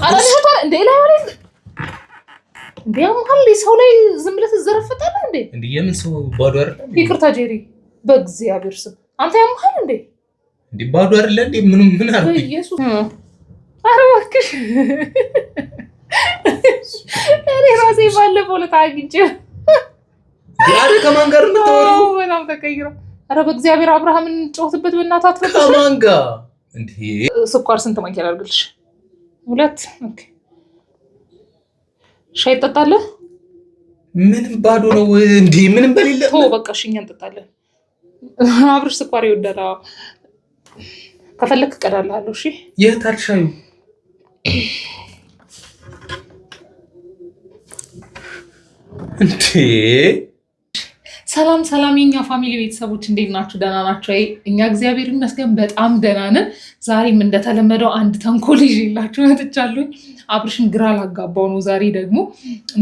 አላልኩት እንዴ ላይ ማለት እንዴ አሁን ሰው ላይ ዝም ብለህ ትዘረፍጣለህ እንዴ? እንዴ የምን ሰው ባዶ አይደል? ይቅርታ ጄሪ፣ በእግዚአብሔር ስም አንተ ያምሃል እንዴ? እንዴ ባዶ አይደል እንዴ? ምን አርኩ? ኢየሱስ ኧረ እባክሽ እኔ ራሴ ባለፈው ዕለት አግኝቼው ዛሬ ከማን ጋር እንደተወራው በጣም ተቀይረው። ኧረ በእግዚአብሔር አብርሃምን ጮህትበት በእናትህ አትፈቅሽ። ከማን ጋር እንዴ? ስኳር ስንት ማንኪያ ላድርግልሽ? 2 ኦኬ። ሻይ ትጠጣለህ? ምንም ባዶ ነው እንዴ? ምንም በሌለ ቶ በቃ እሺ እኛ እንጠጣለን። አብርሽ ስኳር ይወዳል። ከፈለክ እቀዳልሃለሁ። እሺ የት አለ ሻዩ? እንዴ ሰላም ሰላም፣ የኛ ፋሚሊ ቤተሰቦች እንዴት ናችሁ? ደህና ናችሁ? እኛ እግዚአብሔር ይመስገን በጣም ደህና ነን። ዛሬም እንደተለመደው አንድ ተንኮል ይዤላችሁ መጥቻለሁ። አብርሽን ግራ ላጋባው ነው። ዛሬ ደግሞ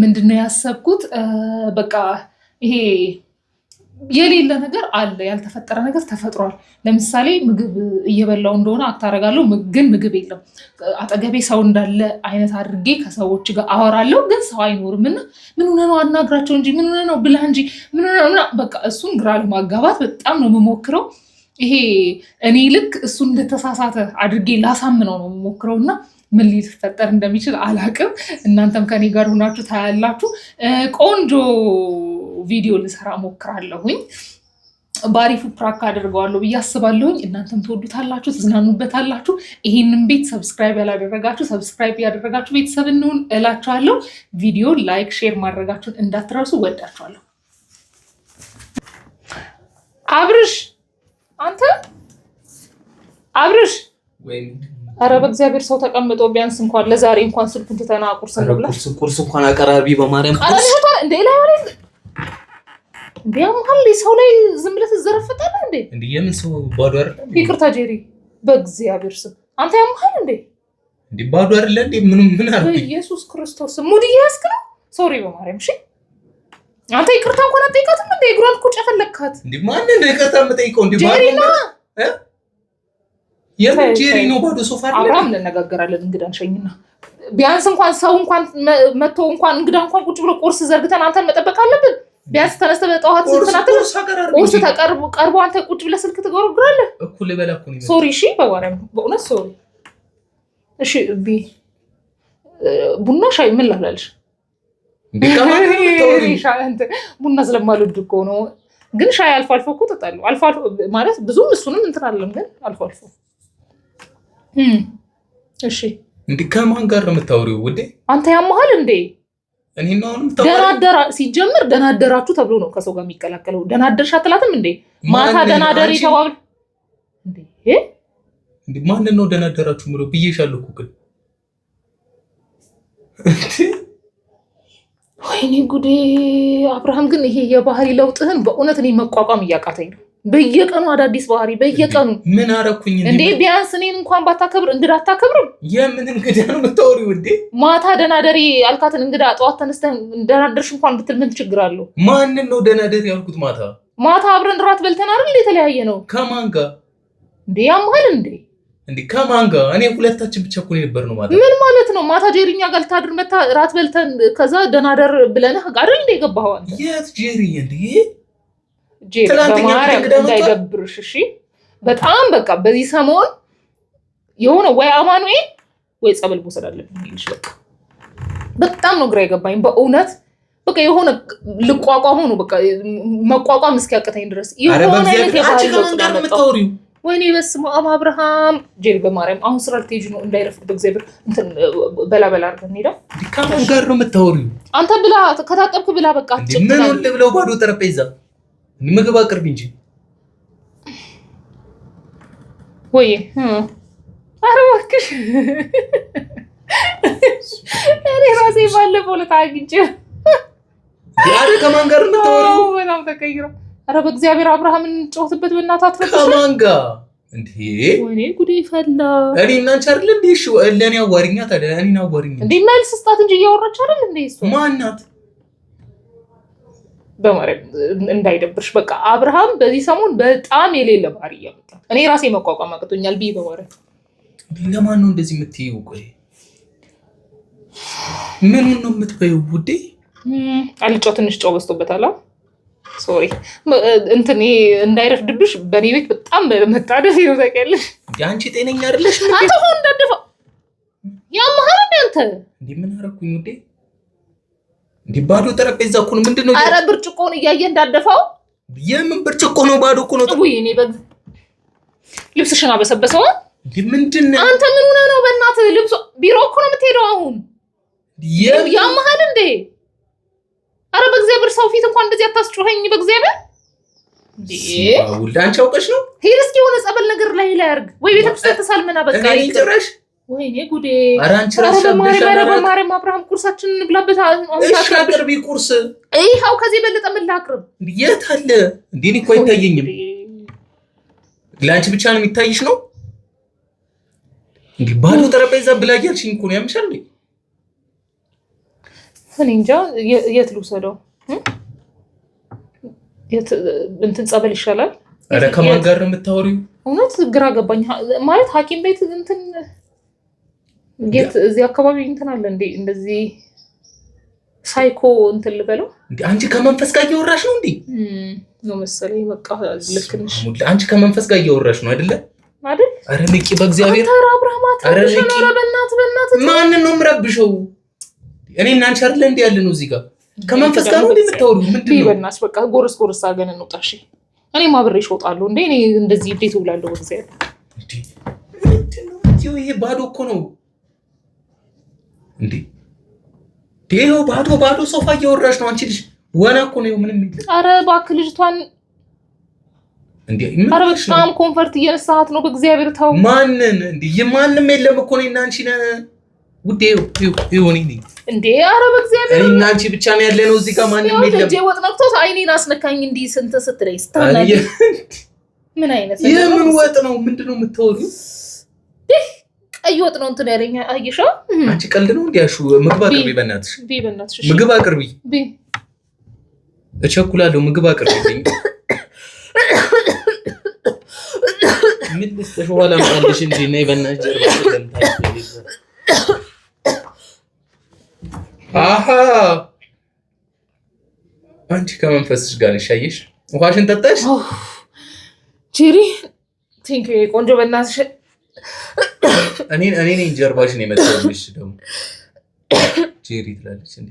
ምንድነው ያሰብኩት፣ በቃ ይሄ የሌለ ነገር አለ፣ ያልተፈጠረ ነገር ተፈጥሯል። ለምሳሌ ምግብ እየበላው እንደሆነ አታረጋለሁ፣ ግን ምግብ የለም። አጠገቤ ሰው እንዳለ አይነት አድርጌ ከሰዎች ጋር አወራለሁ፣ ግን ሰው አይኖርም። እና ምን ሆነ ነው አናግራቸው እንጂ ምን ሆነ ነው ብላ እንጂ ምን ሆነ ነው። በቃ እሱን ግራ ለማጋባት በጣም ነው የምሞክረው። ይሄ እኔ ልክ እሱ እንደተሳሳተ አድርጌ ላሳምነው ነው የምሞክረው እና ምን ሊፈጠር እንደሚችል አላቅም። እናንተም ከኔ ጋር ሆናችሁ ታያላችሁ። ቆንጆ ቪዲዮ ልሰራ ሞክራለሁኝ። ባሪፉ ፕራክ አድርገዋለሁ ብዬ አስባለሁኝ። እናንተም ትወዱታላችሁ፣ ትዝናኑበታላችሁ። ይህንን ቤት ሰብስክራይብ ያላደረጋችሁ ሰብስክራይብ ያደረጋችሁ ቤተሰብ እንሁን እላችኋለሁ። ቪዲዮ ላይክ፣ ሼር ማድረጋችሁን እንዳትረሱ። ወዳችኋለሁ። አብርሽ አንተ አብርሽ ኧረ በእግዚአብሔር ሰው ተቀምጦ ቢያንስ እንኳን ለዛሬ እንኳን ስልኩን ትተና ቁርስ እንብላ። ቁርስ እንኳን አቀራቢ በማርያም ቁርስ እንዴ ላይ ማለት እንዴ አሁን ሰው ላይ ዝም ብለህ ትዘረፍጣለህ እንዴ? እንዴ የምን ሰው ባዶ አይደል? ይቅርታ ጄሪ፣ በእግዚአብሔር ስም አንተ ያምሃል እንዴ? እንዴ ባዶ አይደል እንዴ? ምን አርኩ? ኢየሱስ ክርስቶስ ሙድ እያስክ ነው። ሶሪ በማርያም እሺ። አንተ ይቅርታ እንኳን አትጠይቃትም እንዴ? እግሯን እኮ ጨፈለካት እንዴ? ማን እንደ ይቅርታ የምጠይቀው እንዴ? ጄሪ ነው የምን ጄሪ ነው? ባዶ ሶፋ አይደል? አብርሃም እንነጋገራለን። እንግዳን ሸኝና ቢያንስ እንኳን ሰው እንኳን መጥቶ እንኳን እንግዳ እንኳን ቁጭ ብሎ ቁርስ ዘርግተን አንተን መጠበቅ አለብን። ቢያንስ ተነስተህ በጠዋት ቁርስ ቀርቦ አንተ ቁጭ ብለህ ስልክ ትጎረጉራለህ። እኩል በላ እኮ ነው። ሶሪ እሺ፣ በማርያም በእውነት ሶሪ እሺ። ቡና ሻይ ምን ላብላልሽ? ቡና ስለማልወድ እኮ ነው። ግን ሻይ አልፎ አልፎ እኮ እጠጣለሁ። አልፎ አልፎ ማለት ብዙም እሱንም እንትን አለም፣ ግን አልፎ አልፎ። እሺ እንዴ ከማን ጋር ነው የምታወሪው ውዴ? አንተ ያመሃል እንዴ? እኔ ነው የምታወሪው? ሲጀምር ደናደራችሁ ተብሎ ነው ከሰው ጋር የሚቀላቀለው። ደናደርሽ አትላትም እንዴ? ማታ ደናደሪ ተባብል እንዴ? እንዴ ማን ነው ደናደራችሁ ምሮ ብዬሻለሁ እኮ ግን ወይኔ ጉዴ! አብርሃም ግን ይሄ የባህሪ ለውጥህን በእውነት እኔ መቋቋም እያቃተኝ ነው። በየቀኑ አዳዲስ ባህሪ በየቀኑ። ምን አረኩኝ እንዴ? ቢያንስ እኔን እንኳን ባታከብር እንግዳ አታከብርም? የምን እንግዳ ነው የምታወሪው እንዴ? ማታ ደናደሪ አልካትን እንግዳ ጠዋት ተነስተህ ደናደርሽ እንኳን ብትል ምን ችግር አለው? ማንን ነው ደናደሪ ያልኩት? ማታ አብረን ራት በልተን አይደል? የተለያየ ነው። ከማን ጋር እንዴ? ያምሃል እንዴ? እንዴ ከማን ጋር? እኔ ሁለታችን ብቻ እኮ ነበር ነው ማለት። ምን ማለት ነው? ማታ ጄሪኛ ጋር ልታድር መታ ራት በልተን ከዛ ደናደር ብለንህ አይደል እንደ የገባኸው አንተ? የት ጄሪ እንዴ? ጄሪ በማርያም እንዳይደብርሽ እሺ። በጣም በቃ በዚህ ሰሞን የሆነ ወይ አማኑኤል ወይ ጸበል መውሰድ አለብኝ ይልሽ። በጣም ነው ግራ የገባኝ በእውነት። በቃ የሆነ ልቋቋም ነው በቃ መቋቋም እስኪያቅተኝ ድረስ የሆነ አይነት የባህል ለውጥ ነው የምታወሪው። ወይኔ በስመ አብ አብርሃም። ጄሪ በማርያም አሁን ስራ ልትሄጂ ነው እንዳይረፍድ በእግዚአብሔር እንትን በላ አድርገን እንሄዳ። ከማን ጋር ነው የምታወሪው? አንተ ብላ ከታጠብክ ብላ በቃ ምን ሁሉ ብለው ባዶ ጠረጴዛ ምግብ አቅርቢ እንጂ ወይ ኧረ እባክሽ እኔ ራሴ ባለፈው ዕለት አግኝቼው ዛሬ ከማን ጋር ነው የምታወሪው? በጣም ተቀይረው። ኧረ በእግዚአብሔር አብርሃምን ጮህትበት በእናትህ አትፈቅሽ። ከማን ጋር እንዴ? ወይኔ ጉዴ ፈላ። እኔ እና አንቺ አይደል እንዴ? እሺ ለኔ አዋሪኛ ታዲያ እኔ ነው አዋሪኛ እንዴ? መልስ ስጣት እንጂ እያወራች አይደል እንዴ? እሱ ማናት? በማርያም እንዳይደብርሽ በቃ አብርሃም በዚህ ሰሞን በጣም የሌለ ባህሪ እያመጣ እኔ ራሴ መቋቋም አቅቶኛል። በማርያም ለማን ነው እንደዚህ የምትይው? ቆይ ምኑን ነው የምትበይው ውዴ? አልጫው ትንሽ ጨው በዝቶበታል። ሶሪ እንትን እንዳይረፍድብሽ በኔ ቤት በጣም መጣደፍ ነው ታውቂያለሽ። አንቺ ጤነኛ አይደለሽ? አንተ ሆን እንዳደፋው ያማህር አንተ እንዴ ምን አደረኩኝ ውዴ? እንዴ ባዶ ጠረጴዛ እኮ ነው። ምንድነው? ኧረ ብርጭቆውን እያየ እንዳደፋው። የምን ብርጭቆ ነው? ባዶ እኮ ነው። ወይ እኔ ልብስሽን አበሰበሰው። እንዴ ምንድነው? አንተ ምን ሆነህ ነው? በእናትህ ልብስ ቢሮ እኮ ነው የምትሄደው አሁን። ያማህል እንዴ? ኧረ በእግዚአብሔር ሰው ፊት እንኳን እንደዚህ አታስጮኸኝ በእግዚአብሔር። እንዴ አንቺ አውቀሽ ነው? ሄድ እስኪ የሆነ ጸበል ነገር ላይ አድርግ ወይ ቤተክርስቲያን ተሳልመና በቃ ይጭራሽ። ወይኔ ጉዴ! ኧረ አንቺ ራስሽ ማርያም አብርሃም ቁርሳችንን እንብላበት። እሺ አቅርቢ ቁርስ። ይኸው ከዚህ በለጠ ምን ላቅርብ? የት አለ እንዴ? እኔ እኮ አይታየኝም። ለአንቺ ብቻ ነው የሚታይሽ ነው እንዴ? ባዶ ጠረጴዛ ብላ እያልሽኝ እኮ ነው። ያምሻል እንዴ? እኔ እንጃ የት ልውሰደው? የት እንትን ጸበል ይሻላል? ኧረ ከማን ጋር ነው የምታወሪው? እውነት ግራ ገባኝ። ማለት ሐኪም ቤት እንትን ጌት እዚህ አካባቢ እንትን አለ እንዴ? እንደዚህ ሳይኮ እንትን ልበለው እንዴ? አንቺ ከመንፈስ ጋር እያወራሽ ነው እንዴ? ነው መሰለኝ። በቃ ልክ ነሽ። አንቺ ከመንፈስ ጋር እያወራሽ ነው አይደለ? አይደል? ኧረ ንቂ በእግዚአብሔር። ኧረ ንቂ በእናትህ ማንን ነው የምረብሸው? እኔ እና አንቺ አይደለ እንዴ ያለ ነው እዚህ ጋር? ከመንፈስ ጋር ነው የምታወሪው? ምንድነው? በእናትሽ በቃ ጎረስ አድርገን እንውጣ። እሺ እኔም አብሬሽ እወጣለሁ እንዴ? እኔ እንደዚህ እንዴት እውላለሁ በእግዚአብሔር። እንዴ ምንድነው? ይሄ ባዶ እኮ ነው እንዴ? ይሄው ባዶ ሶፋ እያወራሽ ነው አንቺ ልጅ። ወና እኮ ነው ምንም ይል። ኧረ እባክህ ልጅቷን እንዴ ኧረ በጣም ኮንፈርት እየነሳሃት ነው በእግዚአብሔር ተው። ማንን እንዴ? ማንም የለም እኮ ነው እና አንቺ ነን ውዴ። ይሁን እንዴ ኧረ በእግዚአብሔር እና አንቺ ብቻ ነው ያለነው እዚህ ጋር። ማንም የለም። ልጄ ወጥ ነክቶት አይኔን አስነካኝ እንዲህ ስንት ስትለኝ ስታናኝ። ምን አይነት የምን ወጥ ነው? ምንድነው የምታወሪው? ቀይ ወጥ ነው እንትን ያለኝ አየሻ። አንቺ ቀልድ ነው እንዴ? አሹ ምግብ አቅርቢ በእናትሽ። ምግብ አቅርቢ። እቸኩላለሁ። ምግብ አቅርቢልኝ። ምን ልስጥሽ? ኋላ ማለሽ እንዴ? ነይ በእናትሽ ጀርባሽ። አሃ አንቺ ከመንፈስሽ ጋር ነሽ። ውሃሽን ጠጣሽ? ጄሪ ቴንክ ዩ ቆንጆ። በእናትሽ እኔ ነኝ ጀርባሽን የመጣሁልሽ። ደግሞ ጄሪ ትላለች እንዴ?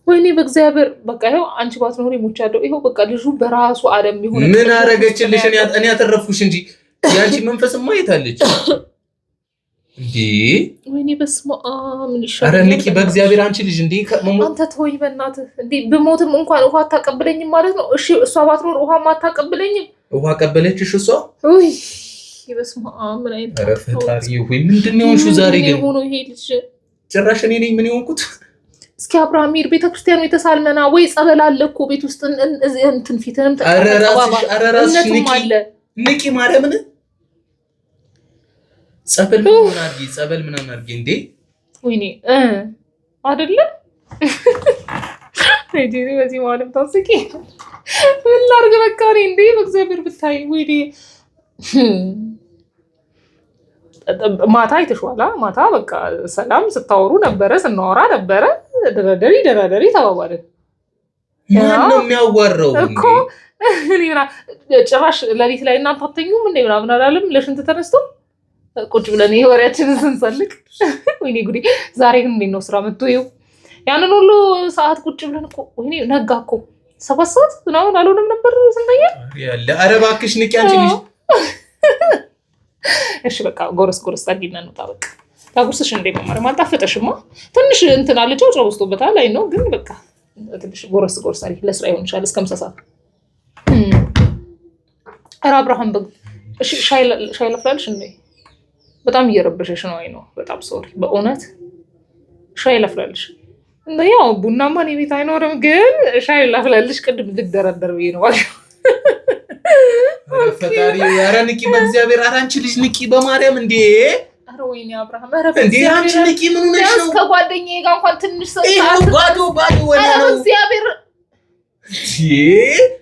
ወይኔ በእግዚአብሔር። በቃ ይኸው አንቺ ባትኖሪ ሞቻለሁ። ይኸው በቃ ልጁ በራሱ ዓለም ይሁን። ምን አረገችልሽ? እኔ ያተረፍኩሽ እንጂ ያንቺ መንፈስማ የታለች እንዴ? ወይኔ በስመ አብ ምን ይሻላል? ኧረ ንቂ በእግዚአብሔር አንቺ ልጅ እንዴ! አንተ ተወኝ በእናትህ። እንዴ ብሞትም እንኳን ውሃ አታቀብለኝም ማለት ነው? እሺ እሷ ባትኖር ውሃ አታቀብለኝም? ውሃ ቀበለችሽ እሷ? ውይ በስመ አብ ምን አይነት ኧረ ፈጣሪ ሆይ ምንድን ነው የሆንሽው ዛሬ ግን? ሆኖ ይሄ ልጅ ጭራሽ እኔ ነኝ ምን የሆንኩት? እስኪ አብርሃም ሂድ ቤተክርስቲያኑ የተሳልመና ወይ ጸበል አለ እኮ ቤት ውስጥ እንትን ፊትንም ተቀባባ። ኧረ ራስሽ ንቂ ማርያምን። ጸበል ምናምን አድርጊ እንዴ? ወይኔ አይደለ አይዲ በዚህ ማለም ታስቂ። ምን ላድርግ በቃ እኔ እንዴ በእግዚአብሔር ብታይ። ወይኔ ማታ አይተሽዋላ? ማታ በቃ ሰላም ስታወሩ ነበረ፣ ስናወራ ነበረ። ደረደሪ ተባባልን። ማን ነው የሚያዋራው እኮ? ጭራሽ ሌሊት ላይ እናንተ አትተኙም እንዴ ምናምን አላለም? ለሽንት ተነስቶ ቁጭ ብለን ይሄ ወሬያችንን ስንሰልቅ። ወይኔ ጉዴ! ዛሬ ግን እንዴት ነው ስራ መጥቶ ይኸው ያንን ሁሉ ሰዓት ቁጭ ብለን እኮ ወይኔ ነጋ እኮ 7 ሰዓት ምናምን አልሆነም ነበር ስንተኛ ያለ። ኧረ እባክሽ ንቂ አንቺ ልጅ። እሺ በቃ ጎረስ አድርጊና እንውጣ በቃ። ታጉርስሽ እንዴ መማር ማጣፈጠሽማ ትንሽ እንትን አለቻው ጨው በዝቶበታል ላይ ነው ግን በቃ ትንሽ ጎረስ አድርጊ። ለስራ ይሆንሻል እስከ ምሳ ሰዓት። ኧረ አብርሃም እሺ ሻይ ላፍላልሽ እንዴ? በጣም እየረበሸሽ ነው። አይ ነው በጣም ሶሪ በእውነት ሻይ ላፍላልሽ። ያው ቡናማ እኔ ቤት አይኖርም ግን ሻይ ላፍላልሽ። ቅድም ልደረደር ብዬ ነው ባሽ። ፈጣሪ ኧረ ንቂ በእግዚአብሔር። ኧረ አንቺ ልጅ ንቂ በማርያም እንዴ! ኧረ ወይኔ አብርሃም ኧረ እንዴ አንቺ ንቂ ምን ሆነሽ ነው? ከጓደኛዬ ጋር እንኳን ትንሽ ሰዓት ባዶ ወላ ነው እግዚአብሔር።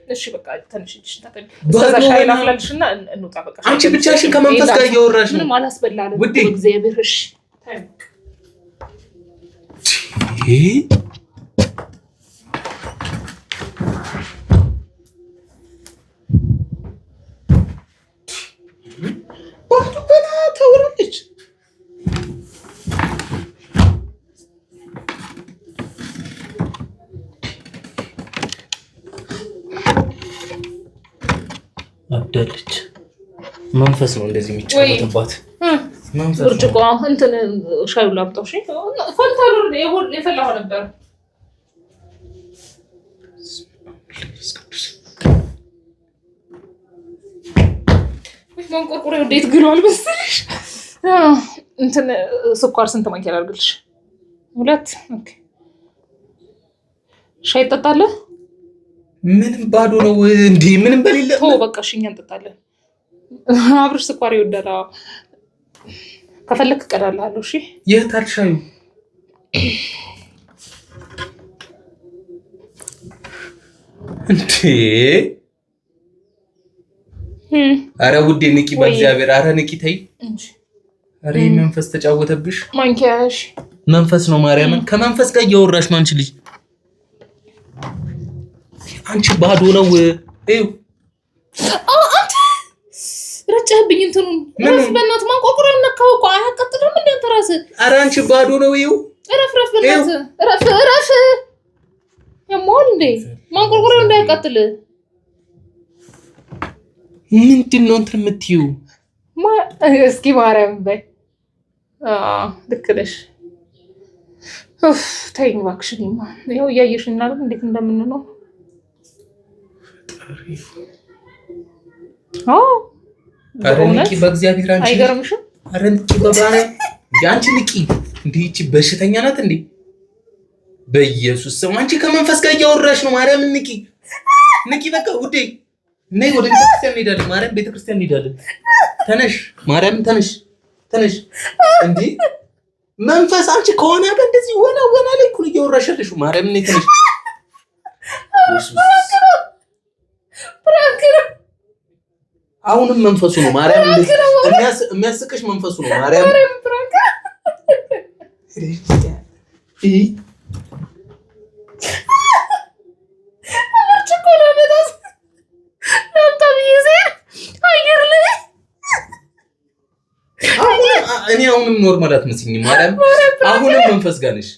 እሺ በቃ ትንሽ ታጠቢ። ስለዛ ሻይ ላፍላልሽና እንውጣ በቃ። አንቺ ብቻሽን ከመንፈስ ጋር እያወራሽ ነው። ምንም አላስበላለም እግዚአብሔር። እሺ ባዶ ገና ታወራለች። አዳለች። መንፈስ ነው እንደዚህ የሚጫወትባት። ብርጭቆ እንትን ሻዩ ላምጣው። እሺ ፈልታሉ የፈላሁ ነበር። መንቆርቆሪያው እንዴት ግሏል መሰለሽ። እንትን ስኳር ስንት ማንኪያ ላድርግልሽ? 2። ኦኬ። ሻይ ትጠጣለህ? ምንም ባዶ ነው እንዴ? ምንም በሌለ በቃ እሺ፣ እኛ እንጠጣለን። አብርሽ ስኳር ይወዳል። ከፈለክ እቀዳልሃለሁ። እሺ። የት አልሻዩ? እንዴ! አረ ውዴ ንቂ፣ በእግዚአብሔር አረ ንቂ፣ ተይ። አረ መንፈስ ተጫወተብሽ። ማንኪያሽ መንፈስ ነው። ማርያምን ከመንፈስ ጋር እያወራሽ ነው አንቺ ልጅ። አንቺ ባዶ ነው። እዩ አንተ ረጨህብኝ። እንትኑን ረፍ በእናትህ ማንቆርቆሪያውን ነካው እኮ አያቃጥልም እንዴ አንተ ራስህ? አረ አንቺ ባዶ ነው። እዩ ረፍ በእናትህ ረፍ። የሞል እንዴ ማንቆርቆሪያው እንዳያቃጥል። ምንድን ነው እንትን የምትይው? እስኪ ማርያም በይ። ልክ ነሽ። ተይኝ እባክሽ። ይኸው እያየሽ እናለን እንዴት እንደምንለው። አረ ንቂ በእግዚአብሔር አንቺ አይገርምሽም? አረ ንቂ በባነ ያንቺ ንቂ። እንዴ ይቺ በሽተኛ ናት እንዴ? በኢየሱስ ስም አንቺ ከመንፈስ ጋር እያወራሽ ነው። ማርያም ንቂ በቃ ውዴ። ነይ ወደ ቤተክርስቲያን እንሄዳለን። ማርያም ቤተክርስቲያን እንሄዳለን። ተነሽ ማርያም ተነሽ። እንዴ መንፈስ አንቺ ከሆነ ጋር እንደዚህ ወና ላይ እኮ እያወራሽ ያለሽው። ማርያም ነይ ተነሽ። አሁንም መንፈሱ ነው። ማርያም የሚያስቅሽ መንፈሱ ነው። ማርያም እኔ አሁንም ኖርማል አትመስኝም። ማርያም አሁንም መንፈስ ጋር ነሽ።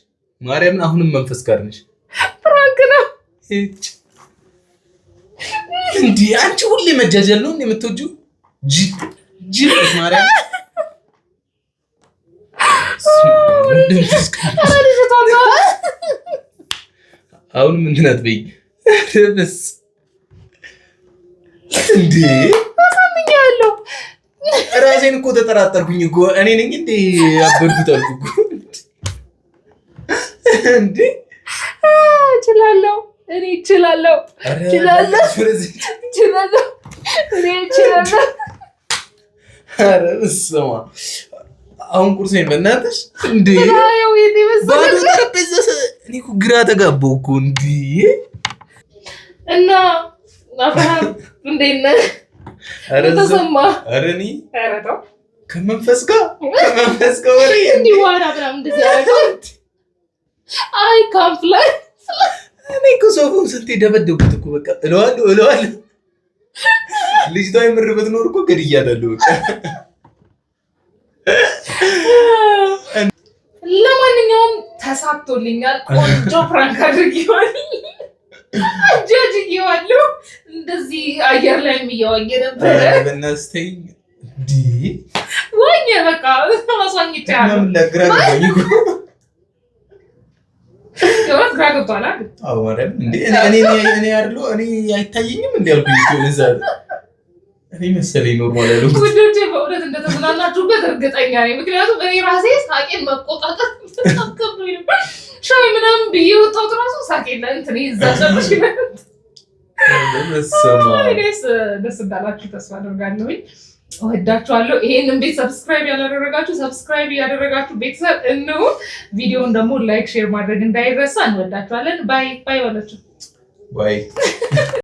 ማርያም አሁንም መንፈስ ጋር ነሽ። ፍራንክ ነው እንዴ? አንቺ ሁሌ መጃጀል ነው የምትወጂው? ጂ ማርያም አሁንም እንትን አትበይ። ደስ እንዴ አሳምኛለሁ። ራሴን እኮ ተጠራጠርኩኝ እኮ እኔ ነኝ እንዴ ያበድኩት አልኩ እኮ እንዴ። እችላለሁ እኔ እችላለሁ። ኧረ በስመ አብ። አሁን ቁርሴን በእናትሽ እንዴ ባዶ ጠረጴዛ። እኔ እኮ ግራ ተጋባሁ እኮ እንዴ። እና አብርሃም እንዴት ነህ? ተሰማ? ኧረ እኔ ከመንፈስ ጋር ወሬ እንዲህ ዋና ምናምን እንደዚህ ያደረገው አይ ካምፍላይ እኔ እኮ ሶፉን ስንቴ ደበደብኩት እኮ በቃ እለዋለሁ። ልጅቷ የምር ብትኖር እኮ ገድያታለሁ በቃ። ለማንኛውም ተሳክቶልኛል። ቆንጆ ፕራንክ አድርጌዋለሁ። እንደዚህ አየር ላይ እየዋኘ ነበረ። በእናትሽ ተይኝ እንዴ። ዋኘ በቃ ማስዋኝቻለሁ። ለግራ ገባኝ እኮ የሆነ ግራ ገብቷል አይደል? አዎ ማለት እንዴ እኔ አይደለሁ እኔ አይታየኝም እንዴ አልኩኝ እኮ ለዛ እኔ መሰለኝ ኖርማል ያለው ጉዳዮች በእውነት እንደተዝናናችሁበት እርግጠኛ ነኝ። ምክንያቱም እኔ ራሴ ሳቄን መቆጣጠር ተከብሪ ነበር። ሻይ ምናምን ብዬ ወጣሁት ራሱ ሳቄን እንትን ይዛጨርሽ ደስ እንዳላችሁ ተስፋ አደርጋለሁኝ። እወዳችኋለሁ። ይሄንን ቤት ሰብስክራይብ ያላደረጋችሁ ሰብስክራይብ ያደረጋችሁ ቤተሰብ እንሁ። ቪዲዮውን ደግሞ ላይክ ሼር ማድረግ እንዳይረሳ። እንወዳችኋለን። ባይ ባይ ባላችሁ ባይ